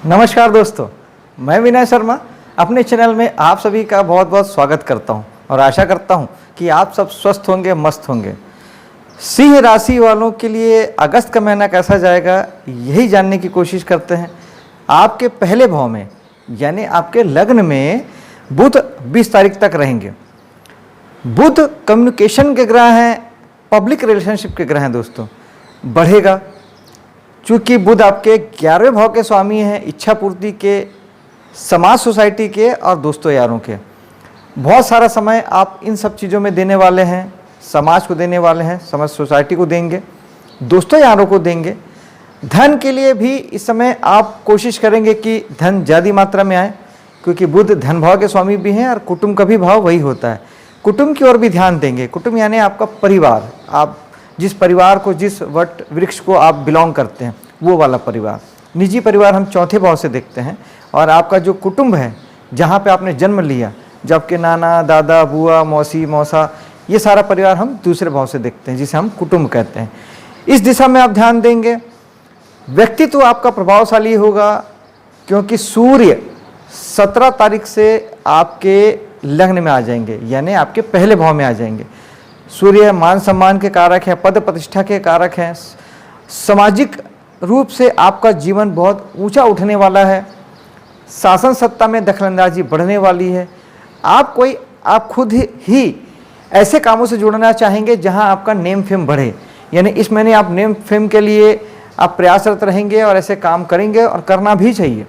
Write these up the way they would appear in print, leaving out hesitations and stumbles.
नमस्कार दोस्तों, मैं विनय शर्मा अपने चैनल में आप सभी का बहुत बहुत स्वागत करता हूं और आशा करता हूं कि आप सब स्वस्थ होंगे, मस्त होंगे। सिंह राशि वालों के लिए अगस्त का महीना कैसा जाएगा, यही जानने की कोशिश करते हैं। आपके पहले भाव में यानी आपके लग्न में बुध 20 तारीख तक रहेंगे। बुध कम्युनिकेशन के ग्रह हैं, पब्लिक रिलेशनशिप के ग्रह हैं दोस्तों, बढ़ेगा। चूँकि बुध आपके 11वें भाव के स्वामी हैं, इच्छा पूर्ति के, समाज सोसाइटी के और दोस्तों यारों के। बहुत सारा समय आप इन सब चीज़ों में देने वाले हैं, समाज को देने वाले हैं, समाज सोसाइटी को देंगे, दोस्तों यारों को देंगे। धन के लिए भी इस समय आप कोशिश करेंगे कि धन ज़्यादा मात्रा में आए, क्योंकि बुध धन भाव के स्वामी भी हैं और कुटुंब का भी भाव वही होता है। कुटुंब की ओर भी ध्यान देंगे। कुटुंब यानी आपका परिवार, आप जिस परिवार को, जिस वट वृक्ष को आप बिलोंग करते हैं, वो वाला परिवार। निजी परिवार हम चौथे भाव से देखते हैं, और आपका जो कुटुंब है, जहाँ पे आपने जन्म लिया, जो आपके नाना, दादा, बुआ, मौसी, मौसा, ये सारा परिवार हम दूसरे भाव से देखते हैं, जिसे हम कुटुंब कहते हैं। इस दिशा में आप ध्यान देंगे। व्यक्तित्व आपका प्रभावशाली होगा, क्योंकि सूर्य 17 तारीख से आपके लग्न में आ जाएंगे, यानी आपके पहले भाव में आ जाएंगे। सूर्य मान सम्मान के कारक हैं, पद प्रतिष्ठा के कारक हैं। सामाजिक रूप से आपका जीवन बहुत ऊंचा उठने वाला है। शासन सत्ता में दखलंदाजी बढ़ने वाली है। आप खुद ही ऐसे कामों से जुड़ना चाहेंगे जहां आपका नेम फेम बढ़े, यानी इस महीने आप नेम फेम के लिए आप प्रयासरत रहेंगे और ऐसे काम करेंगे, और करना भी चाहिए।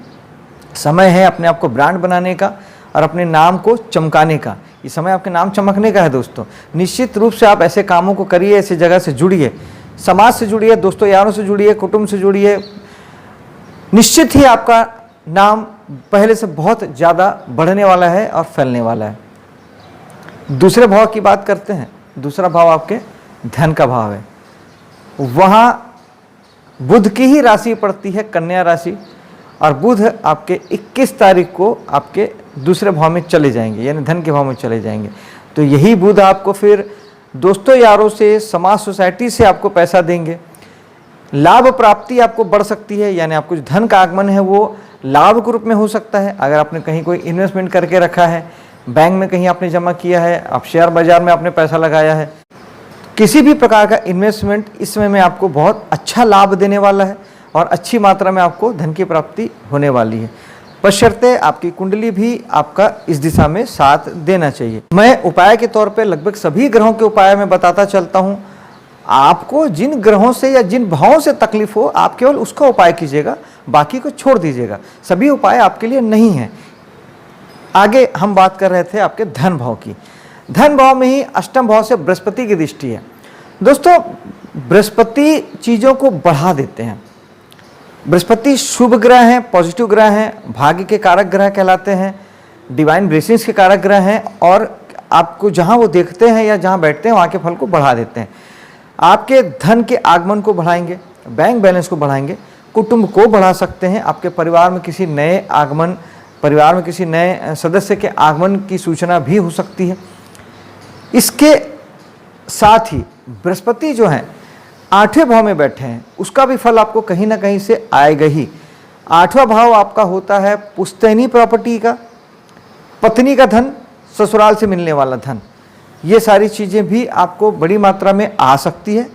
समय है अपने आप को ब्रांड बनाने का और अपने नाम को चमकाने का। ये समय आपके नाम चमकने का है दोस्तों। निश्चित रूप से आप ऐसे कामों को करिए, ऐसी जगह से जुड़िए, समाज से जुड़िए, दोस्तों यारों से जुड़िए, कुटुंब से जुड़िए। निश्चित ही आपका नाम पहले से बहुत ज़्यादा बढ़ने वाला है और फैलने वाला है। दूसरे भाव की बात करते हैं। दूसरा भाव आपके धन का भाव है। वहाँ बुध की ही राशि पड़ती है, कन्या राशि, और बुध आपके 21 तारीख को आपके दूसरे भाव में चले जाएंगे, यानी धन के भाव में चले जाएंगे। तो यही बुध आपको फिर दोस्तों यारों से, समाज सोसाइटी से आपको पैसा देंगे। लाभ प्राप्ति आपको बढ़ सकती है, यानी आपको जो धन का आगमन है वो लाभ के रूप में हो सकता है। अगर आपने कहीं कोई इन्वेस्टमेंट करके रखा है, बैंक में कहीं आपने जमा किया है, आप शेयर बाजार में आपने पैसा लगाया है, किसी भी प्रकार का इन्वेस्टमेंट इस समय में आपको बहुत अच्छा लाभ देने वाला है और अच्छी मात्रा में आपको धन की प्राप्ति होने वाली है। बशर्ते आपकी कुंडली भी आपका इस दिशा में साथ देना चाहिए। मैं उपाय के तौर पे लगभग सभी ग्रहों के उपाय में बताता चलता हूँ। आपको जिन ग्रहों से या जिन भावों से तकलीफ हो, आप केवल उसका उपाय कीजिएगा, बाकी को छोड़ दीजिएगा। सभी उपाय आपके लिए नहीं हैं। आगे हम बात कर रहे थे आपके धन भाव की। धन भाव में ही अष्टम भाव से बृहस्पति की दृष्टि है। दोस्तों, बृहस्पति चीज़ों को बढ़ा देते हैं। बृहस्पति शुभ ग्रह हैं, पॉजिटिव ग्रह हैं, भाग्य के कारक ग्रह कहलाते हैं, डिवाइन ब्लेसिंग्स के कारक ग्रह हैं, और आपको जहां वो देखते हैं या जहां बैठते हैं वहां के फल को बढ़ा देते हैं। आपके धन के आगमन को बढ़ाएंगे, बैंक बैलेंस को बढ़ाएंगे, कुटुंब को बढ़ा सकते हैं। आपके परिवार में किसी नए आगमन, परिवार में किसी नए सदस्य के आगमन की सूचना भी हो सकती है। इसके साथ ही बृहस्पति जो हैं 8वें भाव में बैठे हैं, उसका भी फल आपको कहीं ना कहीं से आएगा ही। 8वां भाव आपका होता है पुश्तैनी प्रॉपर्टी का, पत्नी का धन, ससुराल से मिलने वाला धन। ये सारी चीज़ें भी आपको बड़ी मात्रा में आ सकती है।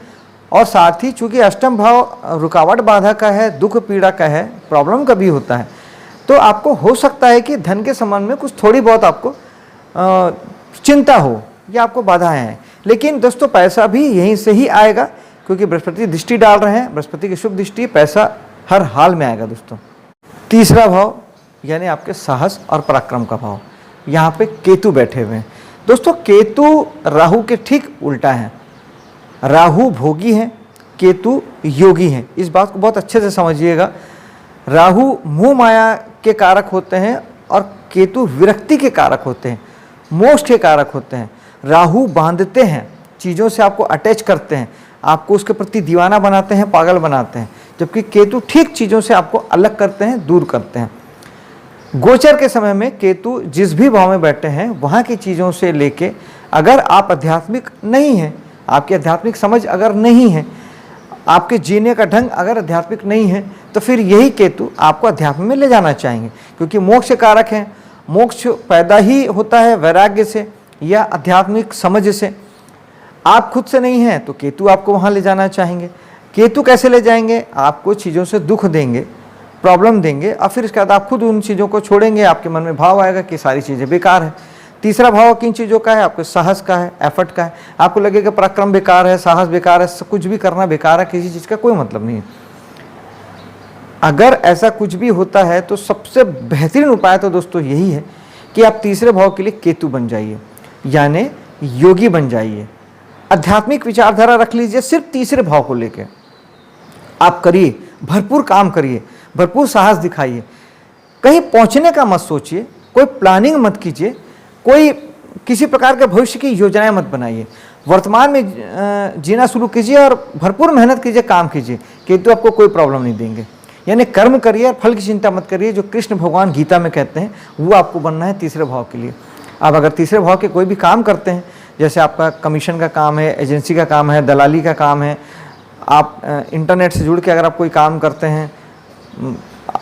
और साथ ही चूँकि अष्टम भाव रुकावट बाधा का है, दुख पीड़ा का है, प्रॉब्लम का भी होता है, तो आपको हो सकता है कि धन के संबंध में कुछ थोड़ी बहुत आपको चिंता हो या आपको बाधाएं हैं। लेकिन दोस्तों, पैसा भी यहीं से ही आएगा, क्योंकि बृहस्पति दृष्टि डाल रहे हैं। बृहस्पति की शुभ दृष्टि, पैसा हर हाल में आएगा दोस्तों। तीसरा भाव यानी आपके साहस और पराक्रम का भाव, यहाँ पे केतु बैठे हुए हैं। दोस्तों, केतु राहु के ठीक उल्टा है। राहु भोगी हैं, केतु योगी हैं। इस बात को बहुत अच्छे से समझिएगा। राहु मोह माया के कारक होते हैं और केतु विरक्ति के कारक होते हैं, मोक्ष के कारक होते हैं। राहु बांधते हैं, चीज़ों से आपको अटैच करते हैं, आपको उसके प्रति दीवाना बनाते हैं, पागल बनाते हैं, जबकि केतु ठीक चीज़ों से आपको अलग करते हैं, दूर करते हैं। गोचर के समय में केतु जिस भी भाव में बैठे हैं, वहाँ की चीज़ों से लेके, अगर आप आध्यात्मिक नहीं हैं, आपकी आध्यात्मिक समझ अगर नहीं है, आपके जीने का ढंग अगर आध्यात्मिक नहीं है तो फिर यही केतु आपको अध्यात्म में ले जाना चाहेंगे, क्योंकि मोक्ष कारक हैं। मोक्ष पैदा ही होता है वैराग्य से या आध्यात्मिक समझ से। आप खुद से नहीं हैं तो केतु आपको वहाँ ले जाना चाहेंगे। केतु कैसे ले जाएंगे? आपको चीज़ों से दुख देंगे, प्रॉब्लम देंगे, और फिर इसके बाद आप खुद उन चीज़ों को छोड़ेंगे। आपके मन में भाव आएगा कि सारी चीज़ें बेकार है। तीसरा भाव किन चीज़ों का है? आपके साहस का है, एफर्ट का है। आपको लगेगा पराक्रम बेकार है, साहस बेकार है, कुछ भी करना बेकार है, किसी चीज़ का कोई मतलब नहीं है। अगर ऐसा कुछ भी होता है तो सबसे बेहतरीन उपाय तो दोस्तों यही है कि आप तीसरे भाव के लिए केतु बन जाइए, यानी योगी बन जाइए। आध्यात्मिक विचारधारा रख लीजिए, सिर्फ तीसरे भाव को लेकर आप करिए, भरपूर काम करिए, भरपूर साहस दिखाइए। कहीं पहुंचने का मत सोचिए, कोई प्लानिंग मत कीजिए, कोई किसी प्रकार के भविष्य की योजनाएं मत बनाइए। वर्तमान में जीना शुरू कीजिए और भरपूर मेहनत कीजिए, काम कीजिए। केतु आपको कोई प्रॉब्लम नहीं देंगे। यानी कर्म करिए और फल की चिंता मत करिए। जो कृष्ण भगवान गीता में कहते हैं वो आपको बनना है तीसरे भाव के लिए। आप अगर तीसरे भाव के कोई भी काम करते हैं, जैसे आपका कमीशन का काम है, एजेंसी का काम है, दलाली का काम है, आप इंटरनेट से जुड़ के अगर आप कोई काम करते हैं,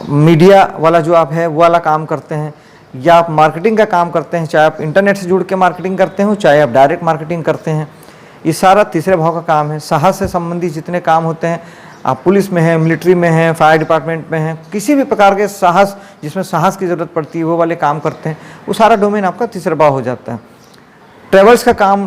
मीडिया वाला जो आप है वो वाला काम करते हैं, या आप मार्केटिंग का काम करते हैं, चाहे आप इंटरनेट से जुड़ के मार्केटिंग करते हो, चाहे आप डायरेक्ट मार्केटिंग करते हैं, ये सारा तीसरे भाव का काम है। साहस से संबंधित जितने काम होते हैं, आप पुलिस में हैं, मिलिट्री में हैं, फायर डिपार्टमेंट में हैं, किसी भी प्रकार के साहस जिसमें साहस की ज़रूरत पड़ती है वो वाले काम करते हैं, वो सारा डोमेन आपका तीसरा भाव हो जाता है। ट्रेवल्स का काम,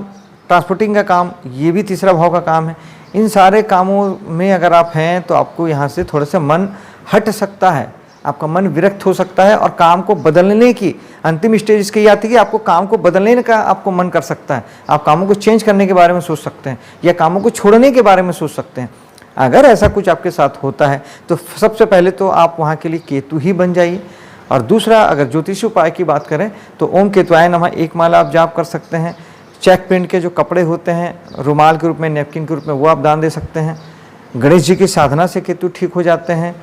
ट्रांसपोर्टिंग का काम, ये भी तीसरा भाव का काम है। इन सारे कामों में अगर आप हैं तो आपको यहाँ से थोड़ा सा मन हट सकता है, आपका मन विरक्त हो सकता है, और काम को बदलने की अंतिम स्टेज इसकी आती है कि आपको काम को बदलने का आपको मन कर सकता है। आप कामों को चेंज करने के बारे में सोच सकते हैं या कामों को छोड़ने के बारे में सोच सकते हैं। अगर ऐसा कुछ आपके साथ होता है तो सबसे पहले तो आप वहाँ के लिए केतु ही बन जाइए। और दूसरा, अगर ज्योतिषी उपाय की बात करें तो ओम केतुआय नमः एक माला आप जाप कर सकते हैं। चेक प्रिंट के जो कपड़े होते हैं, रुमाल के रूप में, नैपकिन के रूप में, वो आप दान दे सकते हैं। गणेश जी की साधना से केतु ठीक हो जाते हैं।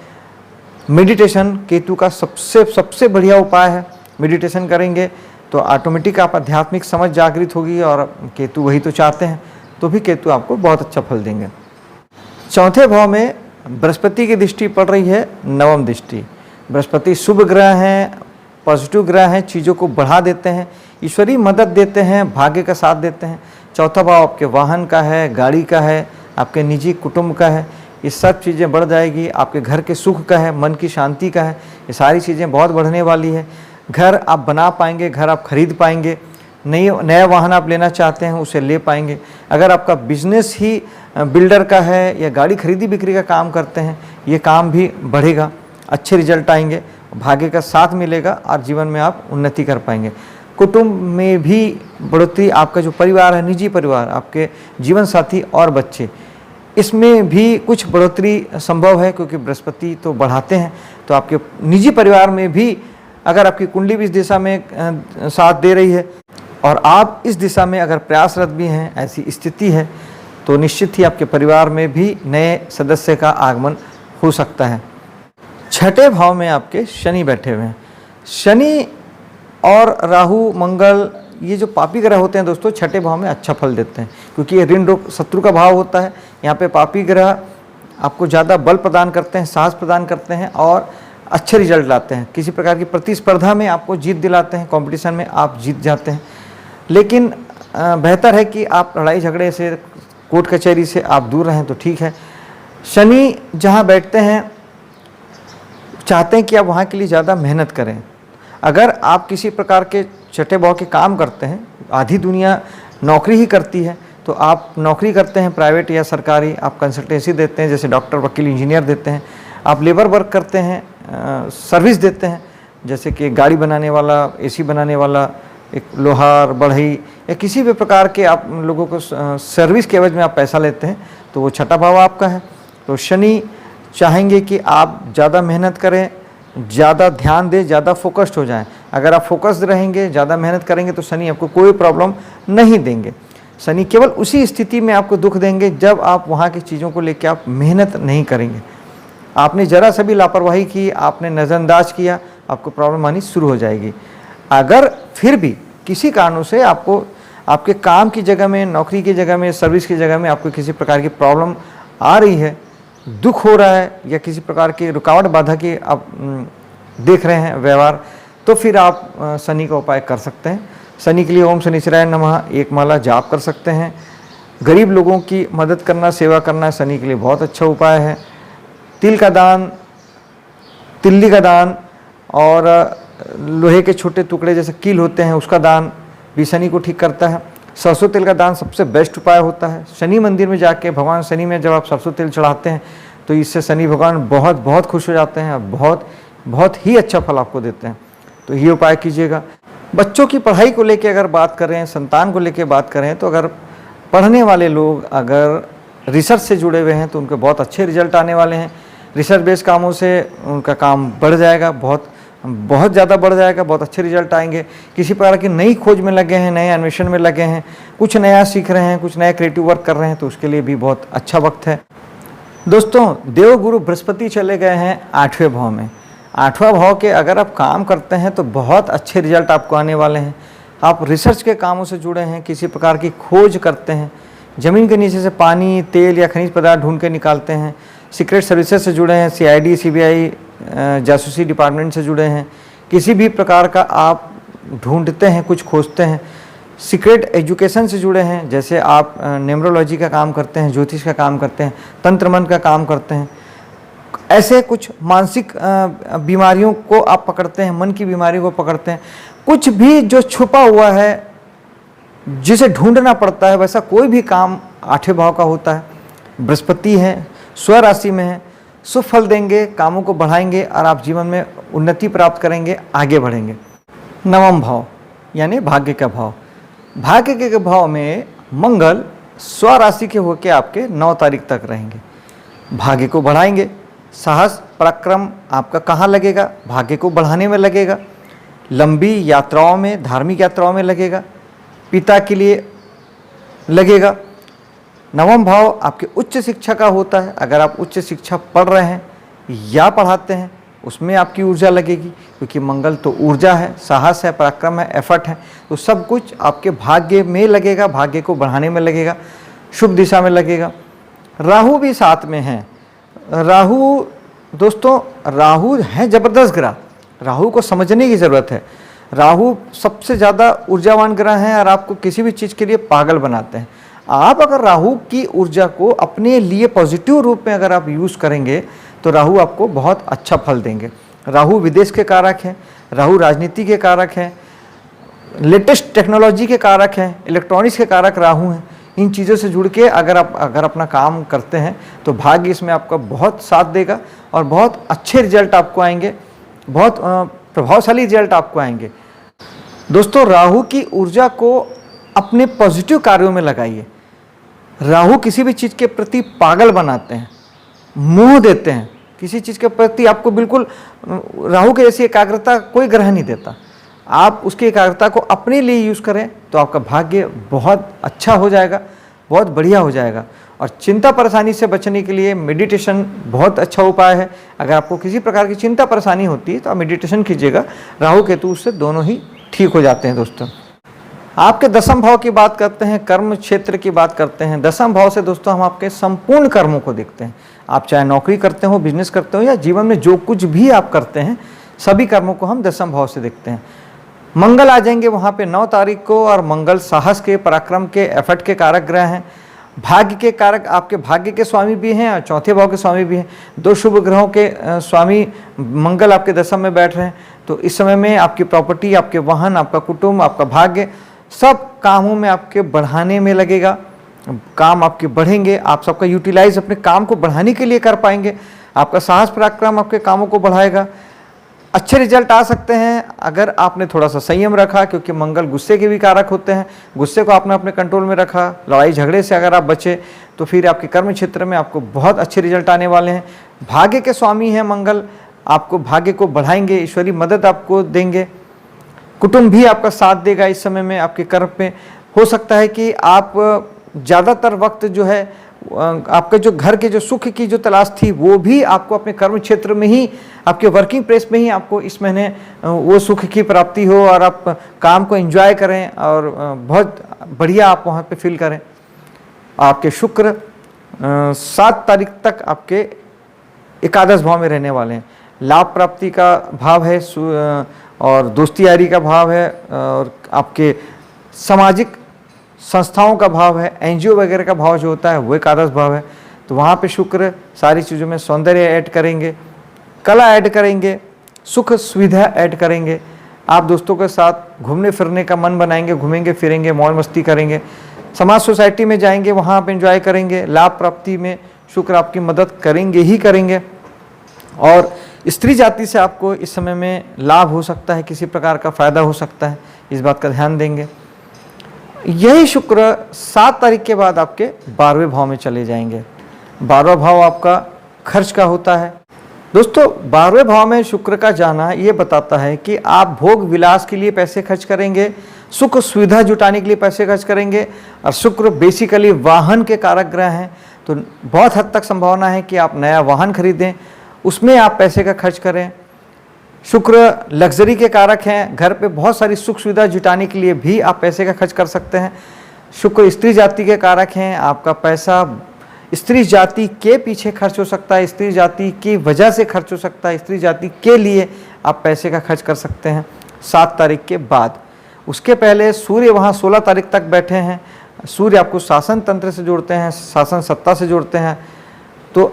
मेडिटेशन केतु का सबसे बढ़िया उपाय है। मेडिटेशन करेंगे तो ऑटोमेटिक आप आध्यात्मिक समझ जागृत होगी, और केतु वही तो चाहते हैं, तो भी केतु आपको बहुत अच्छा फल देंगे। चौथे भाव में बृहस्पति की दृष्टि पड़ रही है, नवम दृष्टि। बृहस्पति शुभ ग्रह हैं, पॉजिटिव ग्रह हैं, चीज़ों को बढ़ा देते हैं, ईश्वरीय मदद देते हैं, भाग्य का साथ देते हैं। चौथा भाव आपके वाहन का है, गाड़ी का है, आपके निजी कुटुंब का है, ये सब चीज़ें बढ़ जाएगी। आपके घर के सुख का है, मन की शांति का है, ये सारी चीज़ें बहुत बढ़ने वाली है। घर आप बना पाएंगे, घर आप खरीद पाएंगे, नया वाहन आप लेना चाहते हैं उसे ले पाएंगे। अगर आपका बिजनेस ही बिल्डर का है या गाड़ी खरीदी बिक्री का काम करते हैं, ये काम भी बढ़ेगा, अच्छे रिजल्ट आएंगे, भाग्य का साथ मिलेगा और जीवन में आप उन्नति कर पाएंगे। कुटुंब में भी बढ़ोतरी, आपका जो परिवार है, निजी परिवार, आपके जीवन साथी और बच्चे, इसमें भी कुछ बढ़ोतरी संभव है, क्योंकि बृहस्पति तो बढ़ाते हैं। तो आपके निजी परिवार में भी अगर आपकी कुंडली भी इस दिशा में साथ दे रही है और आप इस दिशा में अगर प्रयासरत भी हैं, ऐसी स्थिति है, तो निश्चित ही आपके परिवार में भी नए सदस्य का आगमन हो सकता है। छठे भाव में आपके शनि बैठे हुए हैं। शनि और राहु, मंगल, ये जो पापी ग्रह होते हैं दोस्तों, छठे भाव में अच्छा फल देते हैं, क्योंकि ये ऋण रोग शत्रु का भाव होता है। यहाँ पे पापी ग्रह आपको ज़्यादा बल प्रदान करते हैं, साहस प्रदान करते हैं और अच्छे रिजल्ट लाते हैं। किसी प्रकार की प्रतिस्पर्धा में आपको जीत दिलाते हैं, कंपटीशन में आप जीत जाते हैं। लेकिन बेहतर है कि आप लड़ाई झगड़े से, कोर्ट कचहरी से आप दूर रहें तो ठीक है। शनि जहाँ बैठते हैं, चाहते हैं कि आप वहाँ के लिए ज़्यादा मेहनत करें। अगर आप किसी प्रकार के छठे भाव के काम करते हैं, आधी दुनिया नौकरी ही करती है, तो आप नौकरी करते हैं प्राइवेट या सरकारी, आप कंसल्टेंसी देते हैं, जैसे डॉक्टर, वकील, इंजीनियर देते हैं, आप लेबर वर्क करते हैं, सर्विस देते हैं, जैसे कि गाड़ी बनाने वाला, एसी बनाने वाला, एक लोहार, बढ़ई, या किसी भी प्रकार के आप लोगों को सर्विस के एवज में आप पैसा लेते हैं, तो वो छठा भाव आपका है। तो शनि चाहेंगे कि आप ज़्यादा मेहनत करें, ज़्यादा ध्यान दें, ज़्यादा फोकस्ड हो जाएं। अगर आप फोकस्ड रहेंगे, ज़्यादा मेहनत करेंगे, तो शनि आपको कोई प्रॉब्लम नहीं देंगे। शनि केवल उसी स्थिति में आपको दुख देंगे जब आप वहाँ की चीज़ों को लेकर आप मेहनत नहीं करेंगे। आपने ज़रा सा भी लापरवाही की, आपने नज़रअंदाज किया, आपको प्रॉब्लम आनी शुरू हो जाएगी। अगर फिर भी किसी कारणों से आपको आपके काम की जगह में, नौकरी की जगह में, सर्विस की जगह में आपको किसी प्रकार की प्रॉब्लम आ रही है, दुख हो रहा है या किसी प्रकार की रुकावट बाधा की आप देख रहे हैं व्यवहार, तो फिर आप शनि का उपाय कर सकते हैं। शनि के लिए ओम शनिश्चराय नमः एक माला जाप कर सकते हैं। गरीब लोगों की मदद करना, सेवा करना शनि के लिए बहुत अच्छा उपाय है। तिल का दान, तिल्ली का दान और लोहे के छोटे टुकड़े जैसे कील होते हैं उसका दान भी शनि को ठीक करता है। सरसों तेल का दान सबसे बेस्ट उपाय होता है। शनि मंदिर में जाके भगवान शनि में जब आप सरसों तेल चढ़ाते हैं तो इससे शनि भगवान बहुत बहुत खुश हो जाते हैं और बहुत बहुत ही अच्छा फल आपको देते हैं। तो ये उपाय कीजिएगा। बच्चों की पढ़ाई को लेकर अगर बात करें, संतान को लेकर बात करें, तो अगर पढ़ने वाले लोग अगर रिसर्च से जुड़े हुए हैं तो उनके बहुत अच्छे रिजल्ट आने वाले हैं। रिसर्च बेस्ड कामों से उनका काम बढ़ जाएगा, बहुत बहुत ज़्यादा बढ़ जाएगा, बहुत अच्छे रिजल्ट आएंगे। किसी प्रकार की नई खोज में लगे हैं, नए अन्वेषण में लगे हैं, कुछ नया सीख रहे हैं, कुछ नया क्रिएटिव वर्क कर रहे हैं, तो उसके लिए भी बहुत अच्छा वक्त है। दोस्तों, देवगुरु बृहस्पति चले गए हैं 8वें भाव में। 8वां भाव के अगर आप काम करते हैं तो बहुत अच्छे रिजल्ट आपको आने वाले हैं। आप रिसर्च के कामों से जुड़े हैं, किसी प्रकार की खोज करते हैं, ज़मीन के नीचे से पानी, तेल या खनिज पदार्थ ढूंढ के निकालते हैं, सीक्रेट सर्विसेज से जुड़े हैं, CID CBI जासूसी डिपार्टमेंट से जुड़े हैं, किसी भी प्रकार का आप ढूंढते हैं, कुछ खोजते हैं, सीक्रेट एजुकेशन से जुड़े हैं, जैसे आप न्यूमरोलॉजी का काम करते हैं, ज्योतिष का काम करते हैं, तंत्र मंत्र का काम करते हैं, ऐसे कुछ मानसिक बीमारियों को आप पकड़ते हैं, मन की बीमारियों को पकड़ते हैं, कुछ भी जो छुपा हुआ है जिसे ढूंढना पड़ता है, वैसा कोई भी काम 8वें भाव का होता है। बृहस्पति है, स्वराशि में है, सुफल देंगे, कामों को बढ़ाएंगे और आप जीवन में उन्नति प्राप्त करेंगे, आगे बढ़ेंगे। 9वां भाव यानी भाग्य का भाव। भाग्य के भाव में मंगल स्वराशि के होकर आपके 9 तारीख तक रहेंगे। भाग्य को बढ़ाएंगे। साहस पराक्रम आपका कहाँ लगेगा? भाग्य को बढ़ाने में लगेगा, लंबी यात्राओं में, धार्मिक यात्राओं में लगेगा, पिता के लिए लगेगा। 9वां भाव आपके उच्च शिक्षा का होता है। अगर आप उच्च शिक्षा पढ़ रहे हैं या पढ़ाते हैं उसमें आपकी ऊर्जा लगेगी, क्योंकि मंगल तो ऊर्जा है, साहस है, पराक्रम है, एफर्ट है, तो सब कुछ आपके भाग्य में लगेगा, भाग्य को बढ़ाने में लगेगा, शुभ दिशा में लगेगा। राहु भी साथ में है। राहु दोस्तों, राहु है जबरदस्त ग्रह, राहु को समझने की ज़रूरत है। राहु सबसे ज़्यादा ऊर्जावान ग्रह हैं और आपको किसी भी चीज़ के लिए पागल बनाते हैं। आप अगर राहु की ऊर्जा को अपने लिए पॉजिटिव रूप में अगर आप यूज़ करेंगे तो राहु आपको बहुत अच्छा फल देंगे। राहु विदेश के कारक हैं, राहु राजनीति के कारक हैं, लेटेस्ट टेक्नोलॉजी के कारक हैं, इलेक्ट्रॉनिक्स के कारक राहु हैं। इन चीज़ों से जुड़ के अगर आप अपना काम करते हैं तो भाग्य इसमें आपका बहुत साथ देगा और बहुत अच्छे रिजल्ट आपको आएंगे, बहुत प्रभावशाली रिजल्ट आपको आएंगे। दोस्तों, राहु की ऊर्जा को अपने पॉजिटिव कार्यों में लगाइए। राहु किसी भी चीज़ के प्रति पागल बनाते हैं, मोह देते हैं, किसी चीज़ के प्रति आपको बिल्कुल, राहु के जैसी एकाग्रता कोई ग्रह नहीं देता। आप उसकी एकाग्रता को अपने लिए यूज़ करें तो आपका भाग्य बहुत अच्छा हो जाएगा, बहुत बढ़िया हो जाएगा। और चिंता परेशानी से बचने के लिए मेडिटेशन बहुत अच्छा उपाय है। अगर आपको किसी प्रकार की चिंता परेशानी होती है तो आप मेडिटेशन कीजिएगा, राहु केतु उससे दोनों ही ठीक हो जाते हैं। दोस्तों, आपके 10वें भाव की बात करते हैं, कर्म क्षेत्र की बात करते हैं। 10वें भाव से दोस्तों हम आपके संपूर्ण कर्मों को देखते हैं। आप चाहे नौकरी करते हो, बिजनेस करते हो या जीवन में जो कुछ भी आप करते हैं, सभी कर्मों को हम 10वें भाव से देखते हैं। मंगल आ जाएंगे वहाँ पे 9 तारीख को, और मंगल साहस के, पराक्रम के, एफर्ट के कारक ग्रह हैं। भाग्य के कारक, आपके भाग्य के स्वामी भी हैं और 4थे भाव के स्वामी भी हैं। 2 शुभ ग्रहों के स्वामी मंगल आपके 10वें में बैठ रहे हैं। तो इस समय में आपकी प्रॉपर्टी, आपके वाहन, आपका कुटुंब, आपका भाग्य, सब कामों में आपके बढ़ाने में लगेगा। काम आपके बढ़ेंगे, आप सबका यूटिलाइज अपने काम को बढ़ाने के लिए कर पाएंगे। आपका साहस पराक्रम आपके कामों को बढ़ाएगा। अच्छे रिजल्ट आ सकते हैं अगर आपने थोड़ा सा संयम रखा, क्योंकि मंगल गुस्से के भी कारक होते हैं। गुस्से को आपने अपने कंट्रोल में रखा, लड़ाई झगड़े से अगर आप बचे तो फिर आपके कर्म क्षेत्र में आपको बहुत अच्छे रिजल्ट आने वाले हैं। भाग्य के स्वामी हैं मंगल, आपको भाग्य को बढ़ाएंगे, ईश्वरीय मदद आपको देंगे। कुटुंब भी आपका साथ देगा इस समय में आपके कर्म में। हो सकता है कि आप ज़्यादातर वक्त जो है आपके जो घर के जो सुख की जो तलाश थी वो भी आपको अपने कर्म क्षेत्र में ही, आपके वर्किंग प्लेस में ही आपको इस महीने वो सुख की प्राप्ति हो और आप काम को एंजॉय करें और बहुत बढ़िया आप वहाँ पे फील करें। आपके शुक्र 7 तारीख तक आपके एकादश भाव में रहने वाले हैं। लाभ प्राप्ति का भाव है और दोस्ती यारी का भाव है और आपके सामाजिक संस्थाओं का भाव है, एनजीओ वगैरह का भाव जो होता है वो एकादश भाव है। तो वहाँ पे शुक्र सारी चीज़ों में सौंदर्य ऐड करेंगे, कला ऐड करेंगे, सुख सुविधा ऐड करेंगे। आप दोस्तों के साथ घूमने फिरने का मन बनाएंगे, घूमेंगे फिरेंगे, मौज मस्ती करेंगे, समाज सोसाइटी में जाएंगे, वहाँ आप एंजॉय करेंगे। लाभ प्राप्ति में शुक्र आपकी मदद करेंगे ही करेंगे। और स्त्री जाति से आपको इस समय में लाभ हो सकता है, किसी प्रकार का फायदा हो सकता है, इस बात का ध्यान देंगे। यही शुक्र 7 तारीख के बाद आपके 12वें भाव में चले जाएंगे। 12वां भाव आपका खर्च का होता है। दोस्तों 12वें भाव में शुक्र का जाना ये बताता है कि आप भोग विलास के लिए पैसे खर्च करेंगे, सुख सुविधा जुटाने के लिए पैसे खर्च करेंगे। और शुक्र बेसिकली वाहन के कारक ग्रह हैं, तो बहुत हद तक संभावना है कि आप नया वाहन खरीदें, उसमें आप पैसे का खर्च करें। शुक्र लग्जरी के कारक हैं, घर पे बहुत सारी सुख सुविधा जुटाने के लिए भी आप पैसे का खर्च कर सकते हैं। शुक्र स्त्री जाति के कारक हैं, आपका पैसा स्त्री जाति के पीछे खर्च हो सकता है, स्त्री जाति की वजह से खर्च हो सकता है, स्त्री जाति के लिए आप पैसे का खर्च कर सकते हैं 7 तारीख के बाद। उसके पहले सूर्य वहाँ 16 तारीख तक बैठे हैं। सूर्य आपको शासन तंत्र से जोड़ते हैं, शासन सत्ता से जोड़ते हैं। तो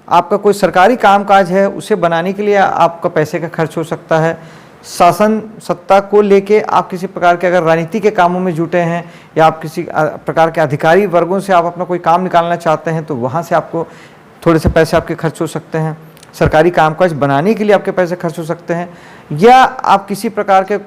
आपका कोई सरकारी कामकाज है उसे बनाने के लिए आपका पैसे का खर्च हो सकता है। शासन सत्ता को लेके आप किसी प्रकार के अगर राजनीति के कामों में जुटे हैं या आप किसी प्रकार के अधिकारी वर्गों से आप अपना कोई काम निकालना चाहते हैं तो वहाँ से आपको थोड़े से पैसे आपके खर्च हो सकते हैं। सरकारी कामकाज बनाने के लिए आपके पैसे खर्च हो सकते हैं, या आप किसी प्रकार के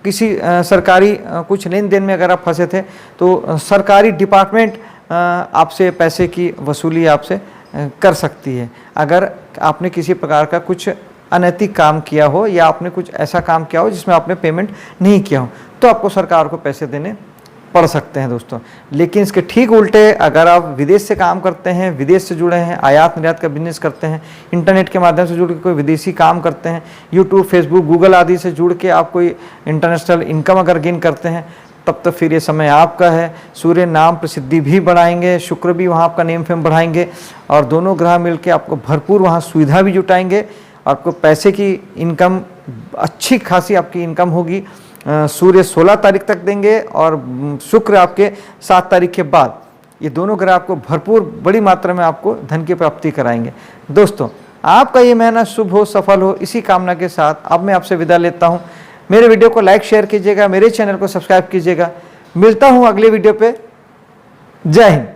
किसी सरकारी कुछ लेन देन में अगर आप फंसे थे तो सरकारी डिपार्टमेंट आपसे पैसे की वसूली आपसे कर सकती है। अगर आपने किसी प्रकार का कुछ अनैतिक काम किया हो या आपने कुछ ऐसा काम किया हो जिसमें आपने पेमेंट नहीं किया हो तो आपको सरकार को पैसे देने पड़ सकते हैं दोस्तों। लेकिन इसके ठीक उल्टे अगर आप विदेश से काम करते हैं, विदेश से जुड़े हैं, आयात निर्यात का बिजनेस करते हैं, इंटरनेट के माध्यम से जुड़ के कोई विदेशी काम करते हैं, यूट्यूब फेसबुक गूगल आदि से जुड़ के आप कोई इंटरनेशनल इनकम अगर गेन करते हैं तब तो फिर ये समय आपका है। सूर्य नाम प्रसिद्धि भी बढ़ाएंगे, शुक्र भी वहाँ आपका नेम फेम बढ़ाएंगे और दोनों ग्रह मिलके आपको भरपूर वहाँ सुविधा भी जुटाएंगे। आपको पैसे की इनकम अच्छी खासी आपकी इनकम होगी। सूर्य 16 तारीख तक देंगे और शुक्र आपके 7 तारीख के बाद, ये दोनों ग्रह आपको भरपूर बड़ी मात्रा में आपको धन की प्राप्ति कराएंगे। दोस्तों आपका ये महीना शुभ हो, सफल हो, इसी कामना के साथ अब मैं आपसे विदा लेता हूँ। मेरे वीडियो को लाइक शेयर कीजिएगा, मेरे चैनल को सब्सक्राइब कीजिएगा। मिलता हूँ अगले वीडियो पे। जय हिंद।